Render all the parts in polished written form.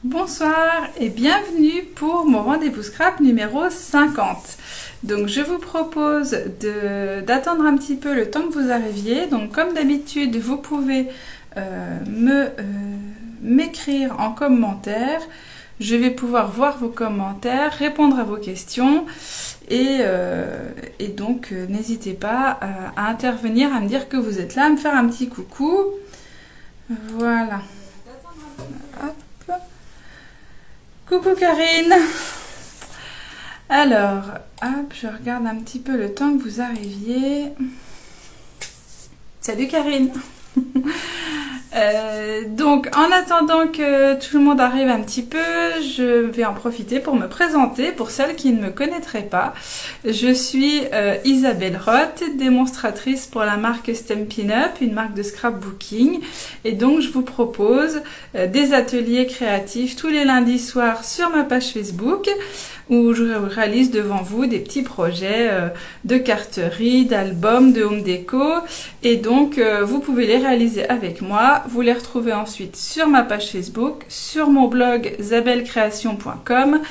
Bonsoir et bienvenue pour mon rendez-vous scrap numéro 50. Donc je vous propose d'attendre un petit peu le temps que vous arriviez. Donc comme d'habitude, vous pouvez m'écrire en commentaire. Je vais pouvoir voir vos commentaires, répondre à vos questions et donc n'hésitez pas à intervenir, à me dire que vous êtes là, à me faire un petit coucou. Voilà. Hop. Coucou Karine. Alors, hop, je regarde un petit peu le temps que vous arriviez. Salut Karine. Donc, en attendant que tout le monde arrive un petit peu, je vais en profiter pour me présenter. Pour celles qui ne me connaîtraient pas, je suis Isabelle Roth, démonstratrice pour la marque Stampin' Up, une marque de scrapbooking. Et donc, je vous propose des ateliers créatifs tous les lundis soirs sur ma page Facebook, où je réalise devant vous des petits projets de carterie, d'albums, de home déco. Et donc, vous pouvez les réaliser avec moi. Vous les retrouvez ensuite sur ma page Facebook, sur mon blog zabelcreation.com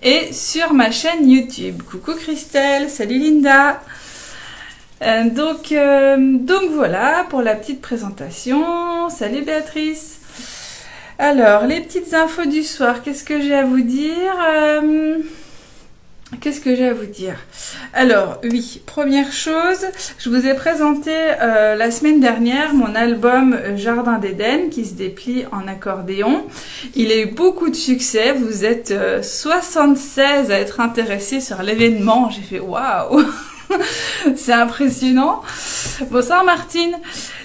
et sur ma chaîne YouTube. Coucou Christelle, salut Linda. Donc voilà pour la petite présentation. Salut Béatrice. Alors, les petites infos du soir, qu'est-ce que j'ai à vous dire Alors, oui, première chose, je vous ai présenté la semaine dernière mon album Jardin d'Éden qui se déplie en accordéon. Il a eu beaucoup de succès, vous êtes 76 à être intéressés sur l'événement. J'ai fait waouh. C'est impressionnant. Bonsoir Martine.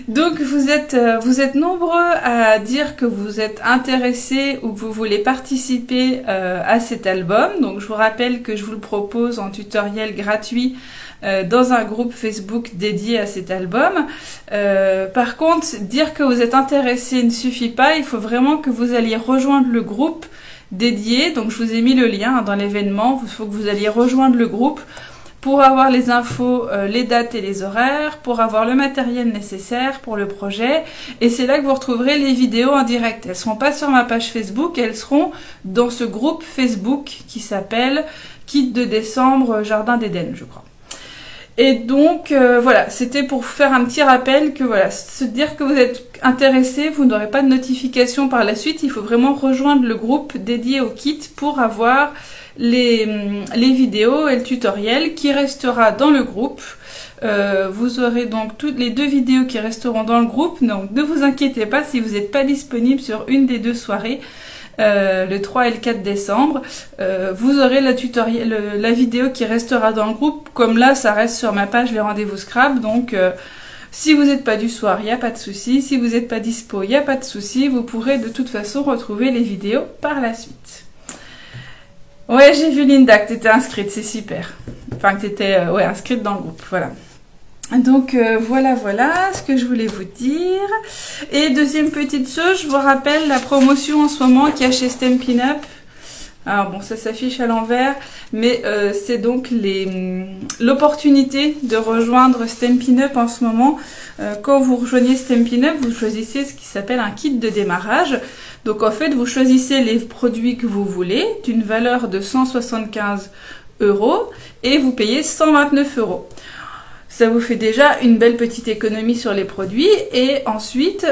Donc vous êtes nombreux à dire que vous êtes intéressés ou que vous voulez participer à cet album. Donc je vous rappelle que je vous le propose en tutoriel gratuit dans un groupe Facebook dédié à cet album. Par contre, dire que vous êtes intéressés ne suffit pas. Il faut vraiment que vous alliez rejoindre le groupe dédié. Donc je vous ai mis le lien dans l'événement. Il faut que vous alliez rejoindre le groupe pour avoir les infos, les dates et les horaires, pour avoir le matériel nécessaire pour le projet. Et c'est là que vous retrouverez les vidéos en direct. Elles ne seront pas sur ma page Facebook, elles seront dans ce groupe Facebook qui s'appelle Kit de décembre Jardin d'Éden, je crois. Et donc, voilà, c'était pour faire un petit rappel que voilà, se dire que vous êtes intéressé, vous n'aurez pas de notification par la suite. Il faut vraiment rejoindre le groupe dédié au kit pour avoir les vidéos et le tutoriel qui restera dans le groupe. Vous aurez donc toutes les deux vidéos qui resteront dans le groupe, donc ne vous inquiétez pas si vous n'êtes pas disponible sur une des deux soirées, le 3 et le 4 décembre, vous aurez la vidéo qui restera dans le groupe, comme là ça reste sur ma page les rendez-vous scrap, donc si vous n'êtes pas du soir, il n'y a pas de souci, si vous n'êtes pas dispo, il n'y a pas de souci, vous pourrez de toute façon retrouver les vidéos par la suite. Ouais, j'ai vu Linda que tu étais inscrite, c'est super. Enfin, que tu étais inscrite dans le groupe, voilà. Donc voilà ce que je voulais vous dire. Et deuxième petite chose, je vous rappelle la promotion en ce moment qu'il y a chez Stampin' Up. Alors bon, ça s'affiche à l'envers, mais c'est donc l'opportunité de rejoindre Stampin' Up en ce moment. Quand vous rejoignez Stampin' Up, vous choisissez ce qui s'appelle un kit de démarrage. Donc en fait, vous choisissez les produits que vous voulez, d'une valeur de 175 € et vous payez 129 €. Ça vous fait déjà une belle petite économie sur les produits et ensuite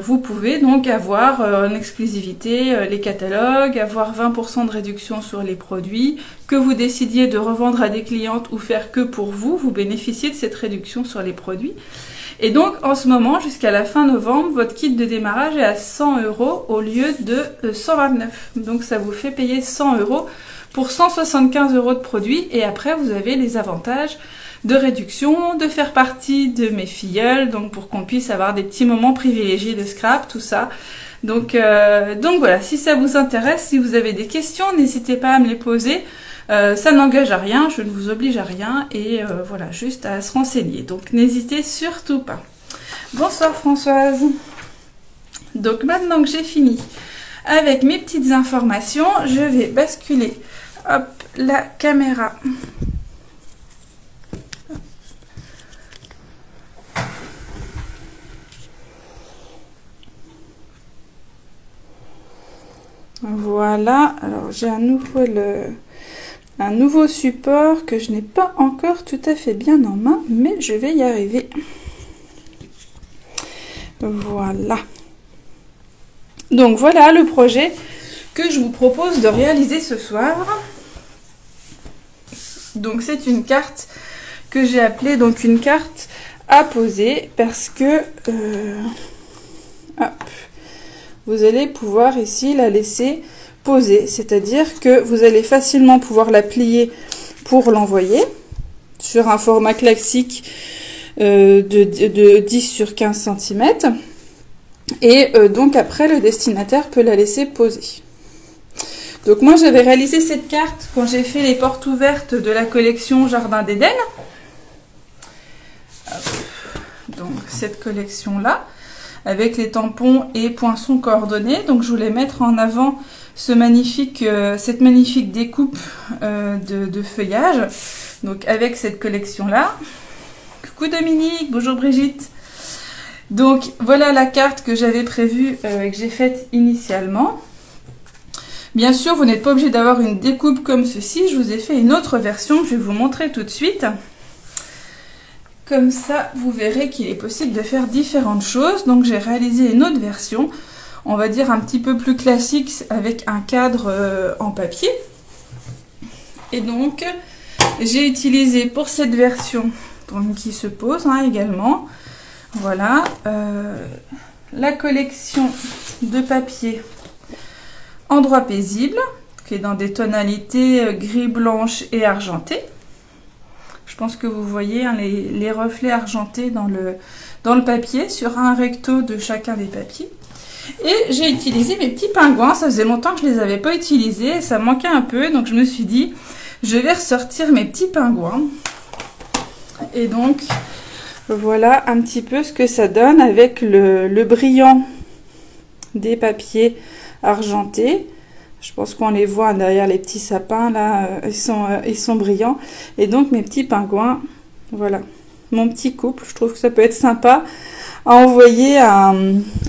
vous pouvez donc avoir en exclusivité les catalogues, avoir 20% de réduction sur les produits, que vous décidiez de revendre à des clientes ou faire que pour vous, vous bénéficiez de cette réduction sur les produits. Et donc en ce moment, jusqu'à la fin novembre, votre kit de démarrage est à 100 € au lieu de 129. Donc ça vous fait payer 100 € pour 175 € de produits et après vous avez les avantages de réduction, de faire partie de mes filleuls, donc pour qu'on puisse avoir des petits moments privilégiés de scrap, tout ça. Donc voilà, si ça vous intéresse, si vous avez des questions, n'hésitez pas à me les poser. Ça n'engage à rien, je ne vous oblige à rien, et voilà, juste à se renseigner. Donc n'hésitez surtout pas. Bonsoir Françoise. Donc maintenant que j'ai fini avec mes petites informations, je vais basculer hop, la caméra. Voilà, alors j'ai un nouveau support que je n'ai pas encore tout à fait bien en main, mais je vais y arriver. Voilà. Donc voilà le projet que je vous propose de réaliser ce soir. Donc c'est une carte que j'ai appelée donc une carte à poser parce que hop, vous allez pouvoir ici la laisser poser, c'est-à-dire que vous allez facilement pouvoir la plier pour l'envoyer sur un format classique de 10 sur 15 cm et donc après le destinataire peut la laisser poser. Donc moi j'avais réalisé cette carte quand j'ai fait les portes ouvertes de la collection Jardin d'Éden. Donc cette collection là avec les tampons et poinçons coordonnés. Donc je voulais mettre en avant cette magnifique découpe de feuillage. Donc avec cette collection là. Coucou Dominique, bonjour Brigitte. Donc voilà la carte que j'avais prévue et que j'ai faite initialement. Bien sûr, vous n'êtes pas obligé d'avoir une découpe comme ceci. Je vous ai fait une autre version que je vais vous montrer tout de suite. Comme ça, vous verrez qu'il est possible de faire différentes choses. Donc j'ai réalisé une autre version, on va dire un petit peu plus classique, avec un cadre en papier. Et donc, j'ai utilisé pour cette version, donc, qui se pose également, voilà, la collection de papier Endroit paisible, qui est dans des tonalités gris, blanche et argentée. Je pense que vous voyez les reflets argentés dans le papier, sur un recto de chacun des papiers. Et j'ai utilisé mes petits pingouins, ça faisait longtemps que je ne les avais pas utilisés, et ça manquait un peu, donc je me suis dit, je vais ressortir mes petits pingouins. Et donc, voilà un petit peu ce que ça donne avec le brillant des papiers argentés. Je pense qu'on les voit derrière les petits sapins là, ils sont brillants. Et donc mes petits pingouins, voilà, mon petit couple. Je trouve que ça peut être sympa à envoyer à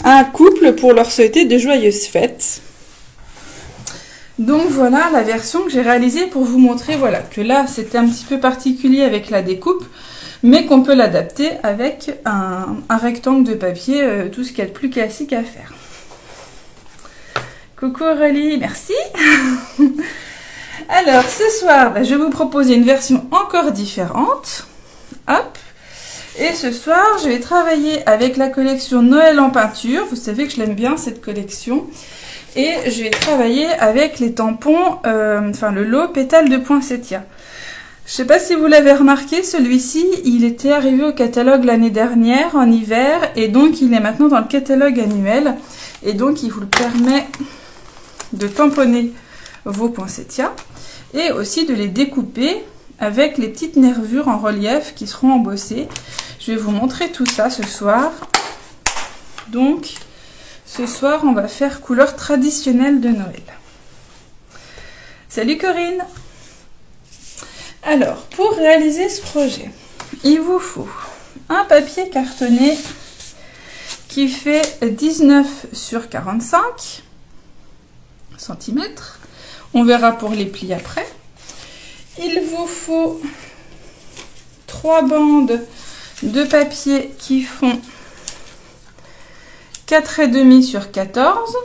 un couple pour leur souhaiter de joyeuses fêtes. Donc voilà la version que j'ai réalisée pour vous montrer, voilà, que là c'était un petit peu particulier avec la découpe, mais qu'on peut l'adapter avec un rectangle de papier, tout ce qu'il y a de plus classique à faire. Coucou Aurélie, merci. Alors ce soir, je vais vous proposer une version encore différente. Hop. Et ce soir, je vais travailler avec la collection Noël en peinture. Vous savez que je l'aime bien cette collection. Et je vais travailler avec les tampons, le lot pétales de poinsettia. Je ne sais pas si vous l'avez remarqué, celui-ci, il était arrivé au catalogue l'année dernière en hiver. Et donc il est maintenant dans le catalogue annuel. Et donc il vous le permet de tamponner vos poinsettias et aussi de les découper avec les petites nervures en relief qui seront embossées. Je vais vous montrer tout ça ce soir. Donc ce soir on va faire couleur traditionnelle de Noël. Salut Corinne. Alors pour réaliser ce projet, il vous faut un papier cartonné qui fait 19 sur 45 cm. On verra pour les plis après. Il vous faut 3 bandes de papier qui font 4,5 sur 14.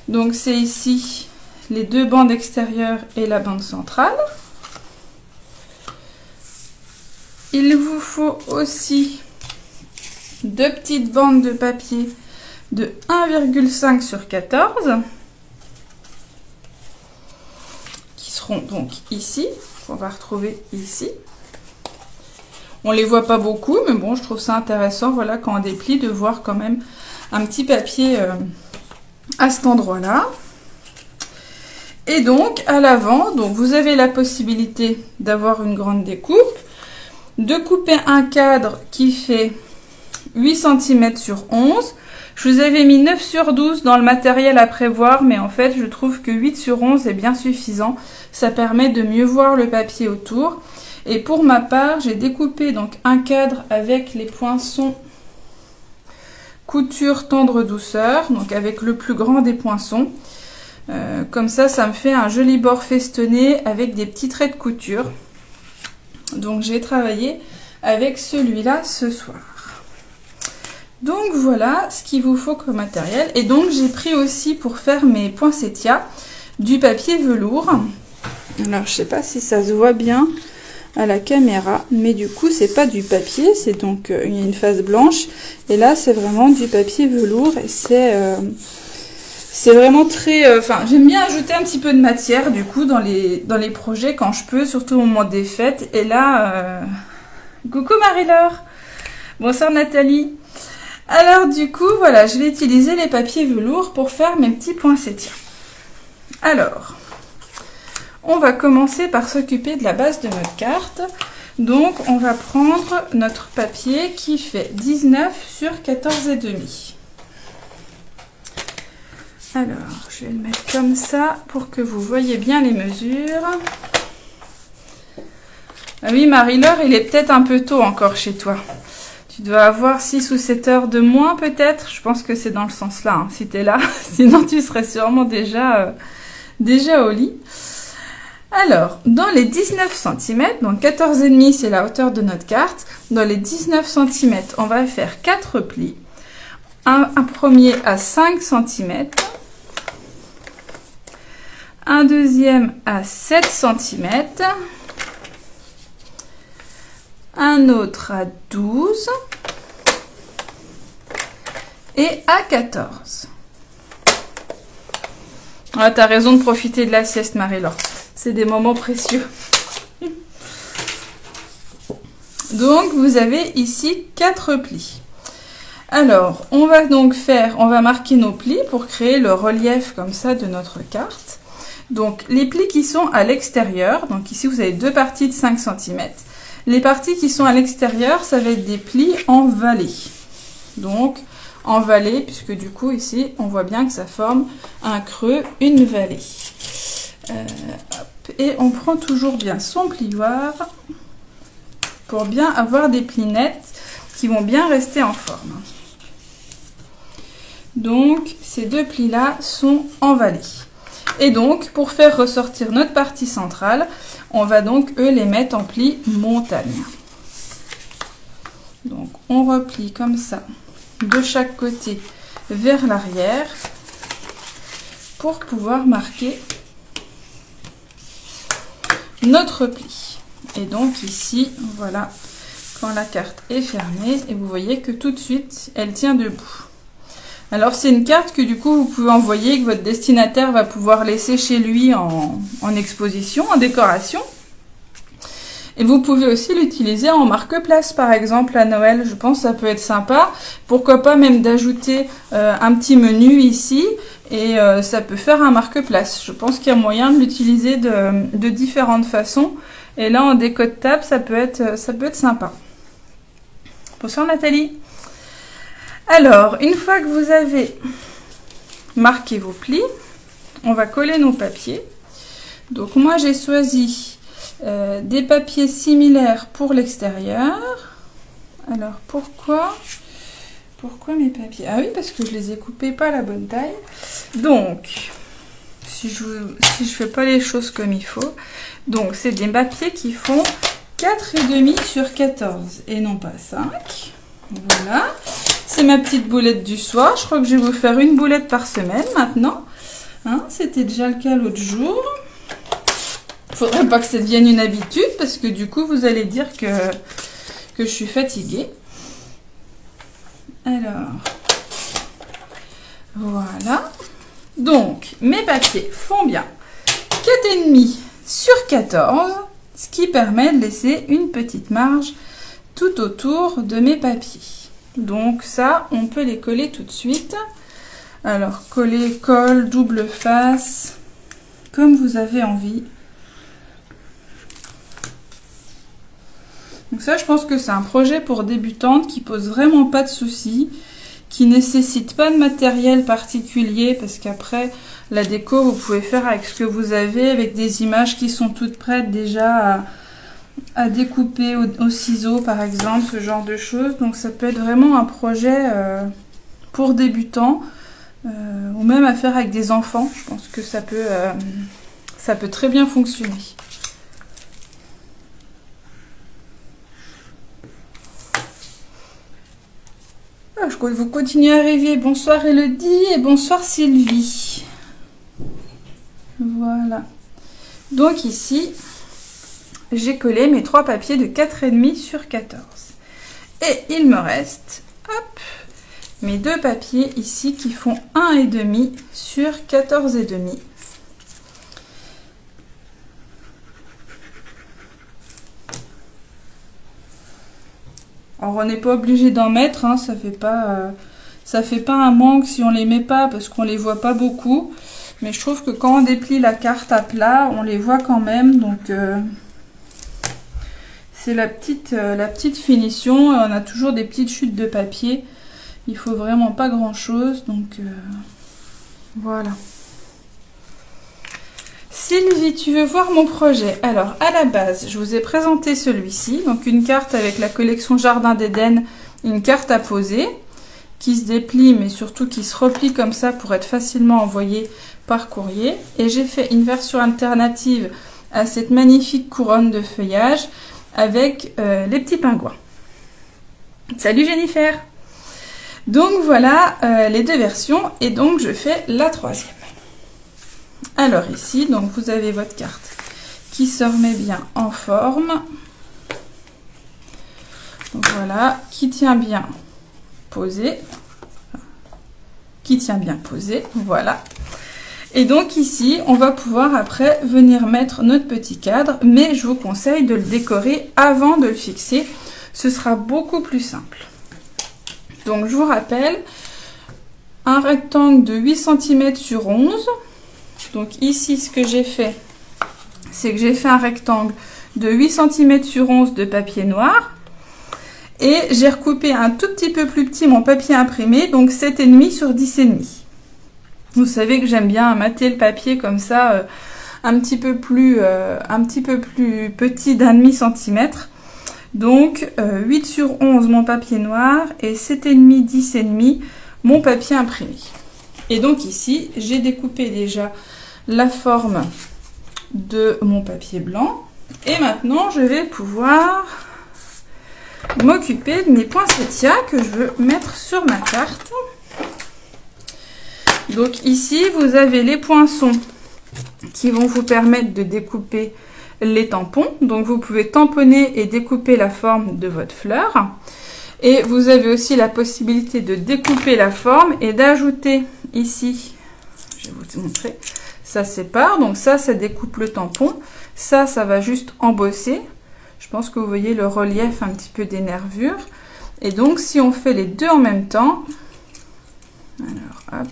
Donc c'est ici les 2 bandes extérieures et la bande centrale. Il vous faut aussi 2 petites bandes de papier de 1,5 sur 14. Donc ici, on va retrouver ici. On les voit pas beaucoup, mais bon, je trouve ça intéressant, voilà, quand on déplie, de voir quand même un petit papier à cet endroit-là. Et donc, à l'avant, donc vous avez la possibilité d'avoir une grande découpe, de couper un cadre qui fait 8 cm sur 11. Je vous avais mis 9 sur 12 dans le matériel à prévoir, mais en fait, je trouve que 8 sur 11 est bien suffisant. Ça permet de mieux voir le papier autour. Et pour ma part, j'ai découpé donc un cadre avec les poinçons couture tendre douceur, donc avec le plus grand des poinçons. Comme ça me fait un joli bord festonné avec des petits traits de couture. Donc j'ai travaillé avec celui-là ce soir. Donc voilà ce qu'il vous faut comme matériel. Et donc j'ai pris aussi pour faire mes poinsettias du papier velours. Alors je sais pas si ça se voit bien à la caméra, mais du coup c'est pas du papier, c'est donc il y a une face blanche et là c'est vraiment du papier velours et c'est vraiment très... Enfin j'aime bien ajouter un petit peu de matière du coup dans les projets quand je peux, surtout au moment des fêtes. Et là, coucou Marie-Laure, bonsoir Nathalie. Alors du coup voilà, je vais utiliser les papiers velours pour faire mes petits poinsettias. Alors, on va commencer par s'occuper de la base de notre carte. Donc on va prendre notre papier qui fait 19 sur 14,5. Alors, je vais le mettre comme ça pour que vous voyez bien les mesures. Ah oui, Marie-Laure, il est peut-être un peu tôt encore chez toi. Tu dois avoir 6 ou 7 heures de moins peut-être. Je pense que c'est dans le sens là, hein, si tu es là. Sinon, tu serais sûrement déjà au lit. Alors, dans les 19 cm, donc 14,5 c'est la hauteur de notre carte. Dans les 19 cm, on va faire 4 plis. Un premier à 5 cm. Un deuxième à 7 cm. Un autre à 12 et à 14. Ah, t'as raison de profiter de la sieste, Marie-Laure. C'est des moments précieux. Donc, vous avez ici 4 plis. Alors, on va marquer nos plis pour créer le relief comme ça de notre carte. Donc, les plis qui sont à l'extérieur, donc ici vous avez deux parties de 5 cm. Les parties qui sont à l'extérieur, ça va être des plis en vallée. Donc, en vallée, puisque du coup, ici, on voit bien que ça forme un creux, une vallée. Et on prend toujours bien son plioir pour bien avoir des plis nets qui vont bien rester en forme. Donc, ces deux plis-là sont en vallée. Et donc, pour faire ressortir notre partie centrale, on va donc, eux, les mettre en plis montagne. Donc, on replie comme ça, de chaque côté vers l'arrière, pour pouvoir marquer notre pli. Et donc, ici, voilà, quand la carte est fermée, et vous voyez que tout de suite, elle tient debout. Alors c'est une carte que du coup vous pouvez envoyer, que votre destinataire va pouvoir laisser chez lui en exposition, en décoration. Et vous pouvez aussi l'utiliser en marque-place par exemple à Noël, je pense que ça peut être sympa. Pourquoi pas même d'ajouter un petit menu ici et ça peut faire un marque-place. Je pense qu'il y a moyen de l'utiliser de différentes façons. Et là en déco de table ça peut être sympa. Bonsoir Nathalie. Alors, une fois que vous avez marqué vos plis, on va coller nos papiers. Donc moi j'ai choisi des papiers similaires pour l'extérieur. Alors pourquoi mes papiers? Ah oui, parce que je les ai coupés pas à la bonne taille. Donc, si je fais pas les choses comme il faut, donc c'est des papiers qui font 4,5 sur 14 et non pas 5. Voilà. C'est ma petite boulette du soir. Je crois que je vais vous faire une boulette par semaine maintenant. Hein, c'était déjà le cas l'autre jour. Faudrait pas que ça devienne une habitude parce que du coup vous allez dire que je suis fatiguée. Alors, voilà. Donc, mes papiers font bien 4,5 sur 14, ce qui permet de laisser une petite marge tout autour de mes papiers. Donc ça, on peut les coller tout de suite. Alors, coller, colle, double face, comme vous avez envie. Donc ça, je pense que c'est un projet pour débutantes qui pose vraiment pas de soucis, qui nécessite pas de matériel particulier, parce qu'après, la déco, vous pouvez faire avec ce que vous avez, avec des images qui sont toutes prêtes déjà à découper au ciseau par exemple, ce genre de choses. Donc ça peut être vraiment un projet pour débutants ou même à faire avec des enfants. Je pense que ça peut très bien fonctionner. Ah, vous continuez à arriver. Bonsoir Elodie et bonsoir Sylvie. Voilà. Donc ici, j'ai collé mes 3 papiers de 4,5 sur 14. Et il me reste, hop, mes 2 papiers ici qui font 1,5 sur 14,5. Alors on n'est pas obligé d'en mettre, hein, ça fait pas un manque si on les met pas parce qu'on les voit pas beaucoup. Mais je trouve que quand on déplie la carte à plat, on les voit quand même. Donc c'est la petite finition. On a toujours des petites chutes de papier. Il faut vraiment pas grand chose. Donc voilà. Sylvie, tu veux voir mon projet? Alors, à la base, je vous ai présenté celui-ci. Donc, une carte avec la collection Jardin d'Éden, une carte à poser, qui se déplie, mais surtout qui se replie comme ça pour être facilement envoyée par courrier. Et j'ai fait une version alternative à cette magnifique couronne de feuillage avec les petits pingouins. Salut Jennifer! Donc, voilà les 2 versions. Et donc, je fais la 3e. Alors ici, donc vous avez votre carte qui se remet bien en forme. Donc voilà, qui tient bien posé. Voilà. Et donc ici, on va pouvoir après venir mettre notre petit cadre, mais je vous conseille de le décorer avant de le fixer. Ce sera beaucoup plus simple. Donc je vous rappelle, un rectangle de 8 cm sur 11. Donc ici, ce que j'ai fait, c'est que j'ai fait un rectangle de 8 cm sur 11 de papier noir. Et j'ai recoupé un tout petit peu plus petit mon papier imprimé, donc 7,5 sur 10,5. Vous savez que j'aime bien mater le papier comme ça, un petit peu plus petit d'1,5 cm. Donc 8 sur 11 mon papier noir et 7,5, 10,5 mon papier imprimé. Et donc ici, j'ai découpé déjà la forme de mon papier blanc. Et maintenant, je vais pouvoir m'occuper de mes poinsettias que je veux mettre sur ma carte. Donc ici, vous avez les poinçons qui vont vous permettre de découper les tampons. Donc vous pouvez tamponner et découper la forme de votre fleur. Et vous avez aussi la possibilité de découper la forme et d'ajouter ici, je vais vous montrer, ça sépare, donc ça découpe le tampon, ça va juste embosser. Je pense que vous voyez le relief un petit peu des nervures. Et donc si on fait les 2 en même temps, alors hop,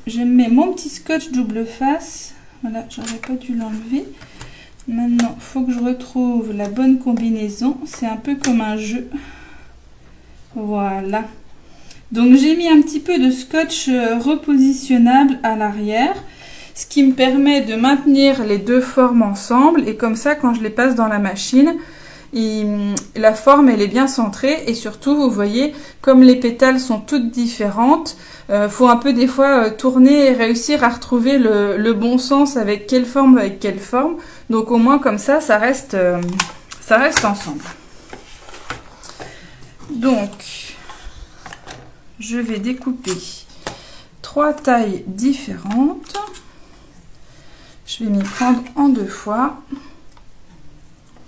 je mets mon petit scotch double face, voilà, j'aurais pas dû l'enlever. Maintenant, il faut que je retrouve la bonne combinaison, c'est un peu comme un jeu. Voilà. Donc j'ai mis un petit peu de scotch repositionnable à l'arrière, ce qui me permet de maintenir les 2 formes ensemble et comme ça quand je les passe dans la machine, la forme elle est bien centrée et surtout vous voyez comme les pétales sont toutes différentes, faut un peu des fois tourner et réussir à retrouver le bon sens avec quelle forme. Donc au moins comme ça reste ensemble. Donc je vais découper 3 tailles différentes. Je vais m'y prendre en 2 fois.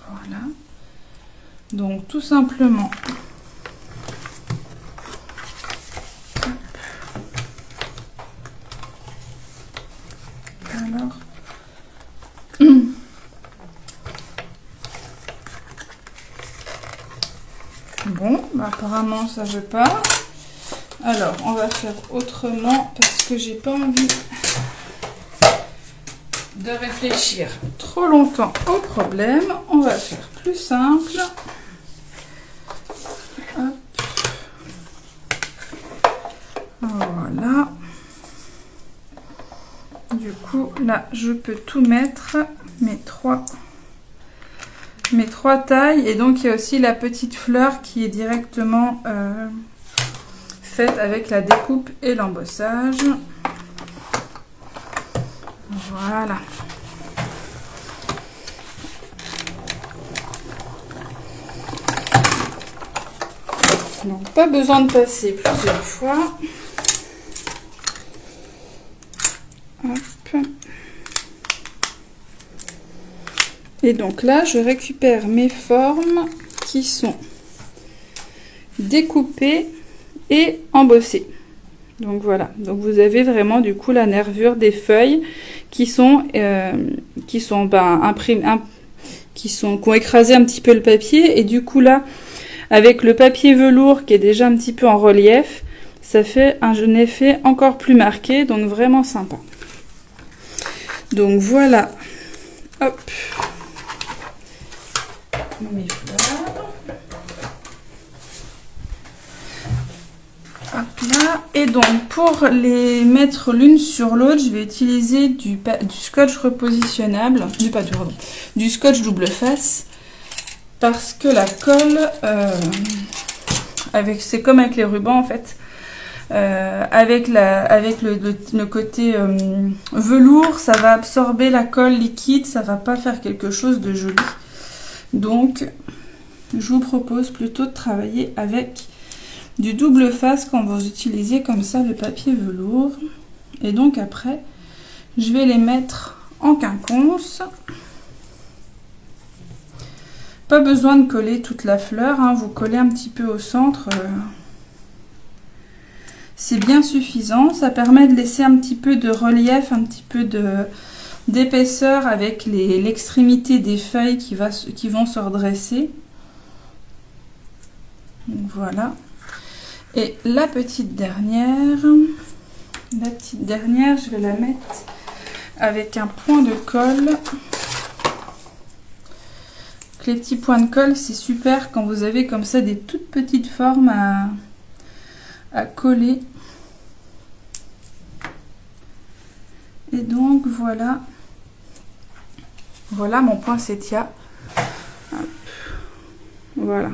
Voilà. Donc tout simplement. Alors. Bon, bah apparemment ça veut pas. Alors, on va faire autrement parce que j'ai pas envie de réfléchir trop longtemps au problème. On va faire plus simple. Hop. Voilà. Du coup, là, je peux tout mettre, mes trois tailles. Et donc, il y a aussi la petite fleur qui est directement faite avec la découpe et l'embossage. Voilà. Donc, pas besoin de passer plusieurs fois. Hop. Et donc là, je récupère mes formes qui sont découpées et embossées. Donc voilà. Donc vous avez vraiment du coup la nervure des feuilles qui ont écrasé un petit peu le papier, et du coup là, avec le papier velours qui est déjà un petit peu en relief, ça fait un effet encore plus marqué, donc vraiment sympa. Donc voilà. Hop. Mes fleurs. Hop là. Et donc pour les mettre l'une sur l'autre, je vais utiliser du scotch repositionnable, du scotch double face, parce que la colle, c'est comme avec les rubans en fait, avec le côté velours, ça va absorber la colle liquide, ça va pas faire quelque chose de joli. Donc je vous propose plutôt de travailler avec du double face quand vous utilisez comme ça le papier velours. Et donc après, je vais les mettre en quinconce. Pas besoin de coller toute la fleur, hein, vous collez un petit peu au centre. C'est bien suffisant. Ça permet de laisser un petit peu de relief, un petit peu d'épaisseur avec l'extrémité des feuilles qui vont se redresser. Donc voilà. Et la petite dernière, je vais la mettre avec un point de colle. Les petits points de colle, c'est super quand vous avez comme ça des toutes petites formes à coller. Et donc voilà. Voilà mon poinsettia. Voilà.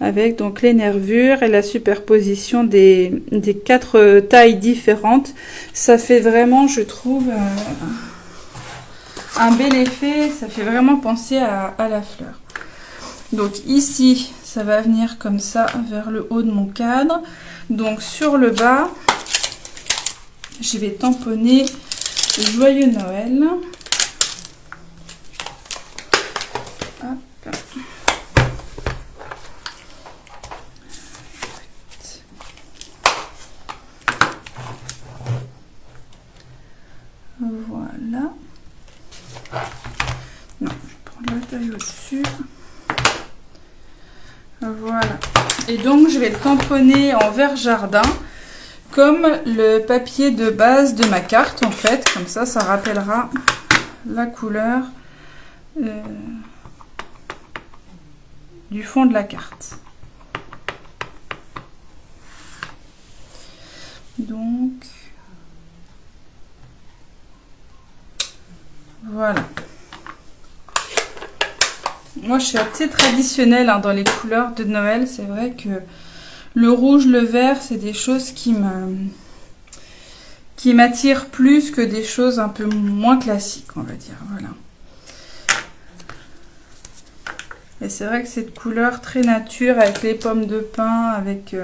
Avec donc les nervures et la superposition des 4 tailles différentes. Ça fait vraiment, je trouve, un bel effet. Ça fait vraiment penser à la fleur. Donc ici, ça va venir comme ça vers le haut de mon cadre. Donc sur le bas, je vais tamponner Joyeux Noël. Hop. Voilà. Non, je vais prendre la taille au-dessus. Voilà. Et donc, je vais le tamponner en vert jardin, comme le papier de base de ma carte, en fait. Comme ça rappellera la couleur du fond de la carte. Donc, voilà. Moi, je suis assez traditionnelle hein, dans les couleurs de Noël. C'est vrai que le rouge, le vert, c'est des choses qui m'attirent plus que des choses un peu moins classiques, on va dire. Voilà. Et c'est vrai que cette couleur très nature, avec les pommes de pin, avec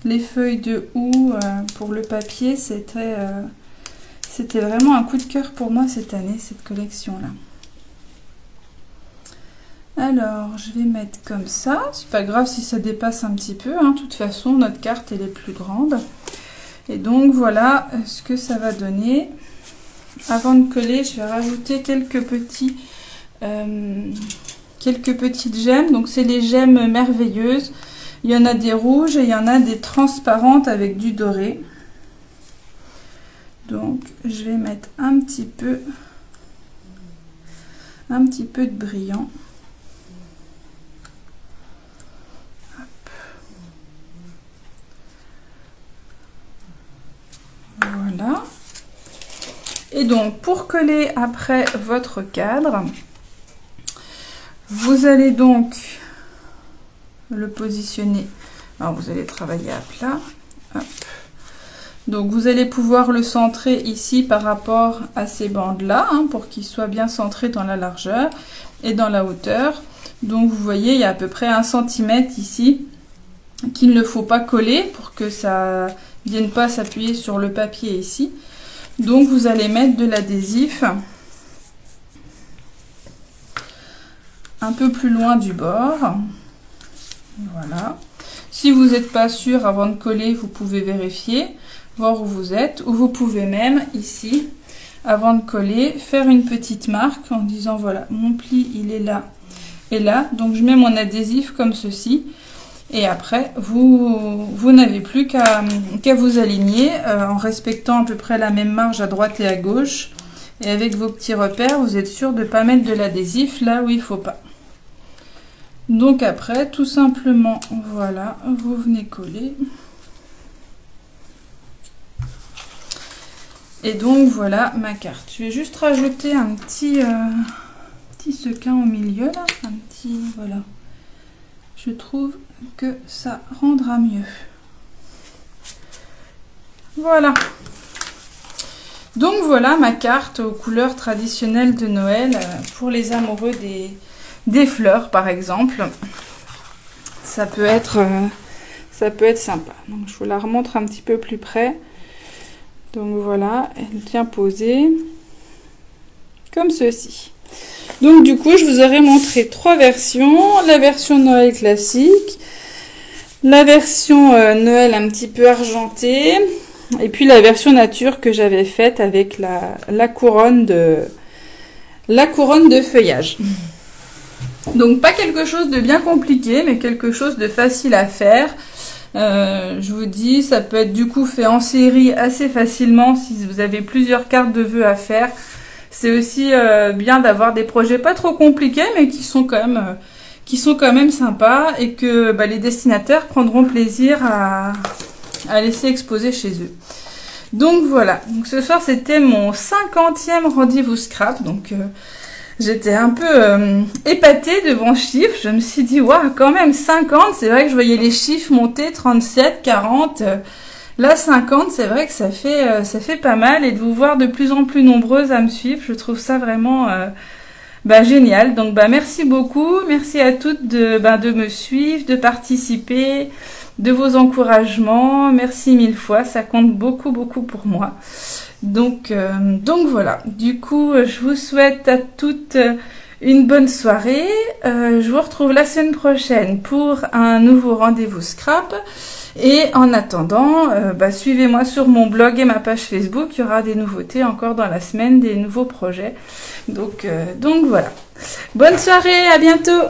les feuilles de houx pour le papier, c'était vraiment un coup de cœur pour moi cette année, cette collection-là. Alors, je vais mettre comme ça. C'est pas grave si ça dépasse un petit peu. Hein. De toute façon, notre carte, elle est plus grande. Et donc, voilà ce que ça va donner. Avant de coller, je vais rajouter quelques petites gemmes. Donc, c'est les gemmes merveilleuses. Il y en a des rouges et il y en a des transparentes avec du doré. Donc, je vais mettre un petit peu de brillant. Voilà. Et donc, pour coller après votre cadre, vous allez donc le positionner Alors vous allez travailler à plat. Hop. Donc vous allez pouvoir le centrer ici par rapport à ces bandes-là, hein, pour qu'il soit bien centré dans la largeur et dans la hauteur. Donc vous voyez, il y a à peu près 1 cm ici qu'il ne faut pas coller pour que ça ne vienne pas s'appuyer sur le papier ici. Donc vous allez mettre de l'adhésif un peu plus loin du bord. Voilà. Si vous n'êtes pas sûr avant de coller, vous pouvez vérifier, voir où vous êtes, ou vous pouvez même ici, avant de coller, faire une petite marque en disant voilà, mon pli il est là et là, donc je mets mon adhésif comme ceci, et après vous n'avez plus qu'à vous aligner en respectant à peu près la même marge à droite et à gauche, et avec vos petits repères, vous êtes sûr de ne pas mettre de l'adhésif là où il ne faut pas. Donc après, tout simplement, voilà, vous venez coller. Et donc voilà ma carte. Je vais juste rajouter un petit sequin au milieu là, un petit, voilà. Je trouve que ça rendra mieux. Voilà. Donc voilà ma carte aux couleurs traditionnelles de Noël pour les amoureux des fleurs par exemple. Ça peut être sympa. Donc je vous la remontre un petit peu plus près. Donc voilà, elle vient posée comme ceci. Donc du coup, je vous aurais montré 3 versions. La version Noël classique, la version Noël un petit peu argentée, et puis la version nature que j'avais faite avec la couronne de feuillage. Donc pas quelque chose de bien compliqué, mais quelque chose de facile à faire. Je vous dis, ça peut être du coup fait en série assez facilement si vous avez plusieurs cartes de vœux à faire. C'est aussi bien d'avoir des projets pas trop compliqués, mais qui sont quand même sympas, et que les destinataires prendront plaisir à laisser exposer chez eux. Donc voilà, donc ce soir c'était mon 50e rendez-vous scrap, donc j'étais un peu épatée devant le chiffre. Je me suis dit, waouh, quand même 50, c'est vrai que je voyais les chiffres monter, 37, 40, là 50, c'est vrai que ça fait pas mal, et de vous voir de plus en plus nombreuses à me suivre, je trouve ça vraiment génial. Donc merci beaucoup, merci à toutes de me suivre, de participer, de vos encouragements, merci 1000 fois, ça compte beaucoup pour moi. Donc voilà, du coup je vous souhaite à toutes une bonne soirée. Je vous retrouve la semaine prochaine pour un nouveau rendez-vous scrap, et en attendant suivez-moi sur mon blog et ma page Facebook, il y aura des nouveautés encore dans la semaine, des nouveaux projets. Donc voilà, bonne soirée, à bientôt.